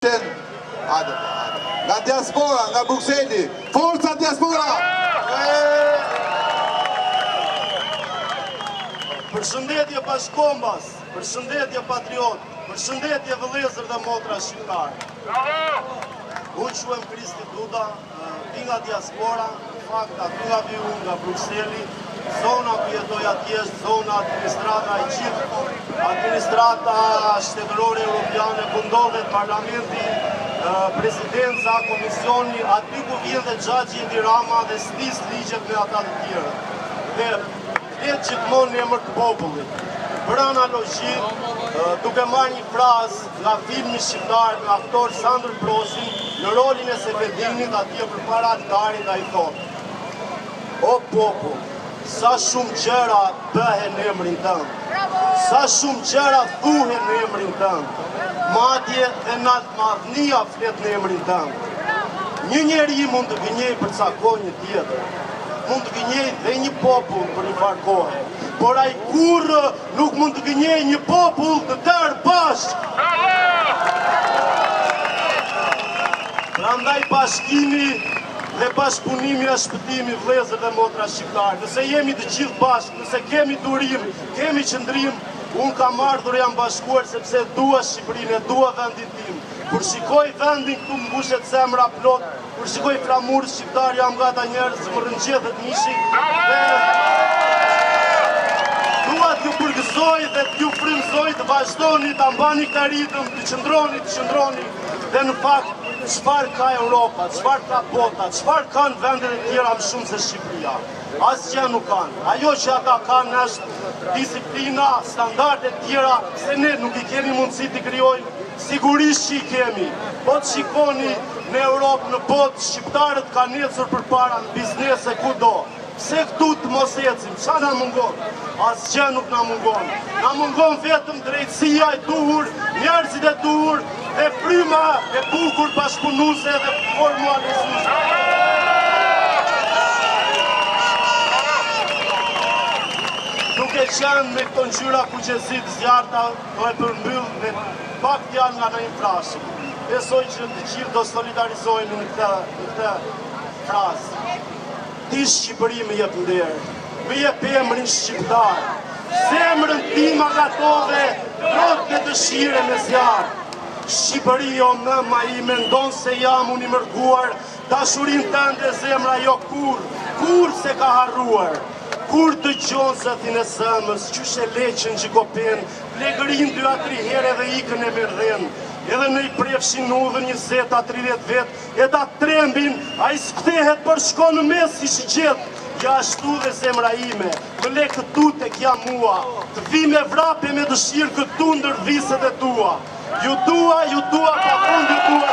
Nga diaspora, nga Bruxelli, forca diaspora! Përshëndetje bashkombas, përshëndetje patriot, përshëndetje vëllezër dhe motra shqiptarë. Unë quhem Kristi Duda, vi nga diaspora, në fakt aty nga vi unë nga Bruxelli, zona ku jetoj atje është zona administrata e gjithë, administrata shtetërore europiane, ku ndodhet parlamenti, presidenca, komisioni, aty ku vjen dhe Xhaxhi Edi Rama dhe stis ligjet me ata të tjerë. Dhe flet gjithmonë në emër të popullit. Për analogji, duke marrë një frazë nga filmi shqiptar nga aktor Sandër Prosi në rolin e Sefedinit atje përpara altarit ai thotë: "O popull, sa shumë gjëra bëhen në emrin tënd. Sa shumë gjëra thuhen në emrin tënd. Madje dhe natmadhnia flet në emrin tënd. Një njeri mund të gënjej për ca kohë një tjetër. Mund të gënjej dhe një popull për një farë kohe. Por ai kurrë nuk mund të gënjej një popull të tërë bashkë." Prandaj bashkimi dhe bashkëpunimi është shpëtimi, vëllezër dhe motra shqiptarë. Nëse jemi të gjithë bashkë, nëse kemi durim, kemi qëndrim, unë kam ardhur jam bashkuar sepse dua Shqipërinë, dua vendin tim. Kur shikoj vendin këtu mbushet zemra plot, kur shikoj flamurë shqiptar jam nga ata njerëz që më rëngjethet mishi dhe dua t'ju përgëzoj dhe t'ju frymëzoj të vazhdoni ta mbani këtë ritëm, të qëndroni dhe në fakt çfarë ka Europa, çfarë ka bota, çfarë kanë vendet e tjera më shumë se Shqipëria? Asgjë nuk kanë. Ajo që ata kanë është disiplina, standarde të tjera, se ne nuk i kemi mundësi të krijojmë, sigurisht që i kemi. Po të shikoni në Europë, në botë, shqiptarët kanë ecur përpara në biznese kudo. Pse këtu të mos ecim? Çfarë na mungon? Asgjë nuk na mungon. Na mungon vetëm drejtësia e duhur, njerëzit e duhur dhe fryma e bukur bashkëpunuese dhe formalizuese. Duke qenë me këto ngjyra kuqezit zjarta, do e përmbyll me pak fjalë nga një frazë. Besoj që të gjithë do solidarizohemi në këtë frazë. Ti Shqipëri më jep nder, më jep emrin shqiptar. Zemrën tim agatove, plot me dëshire me zjarr. Shqipëri o mëma ime, ndon se jam unë i mërkuar, dashurin tënde zemra jo kur se ka harruar. Kur të gjonë zëthin e sëmës, qyshe leqen që kopen, plegërin 2-3 herë dhe ikën e merdhen. Edhe në i prefshin në udhën 20-30 vetë, e ta trembin, a i s'ktehet për shko në mes si shqet. Ja ashtu dhe zemra ime, më le këtu tek jam mua, të vi me vrape me dëshirë këtu ndër viset e tua. Ju dua, ka fundit tua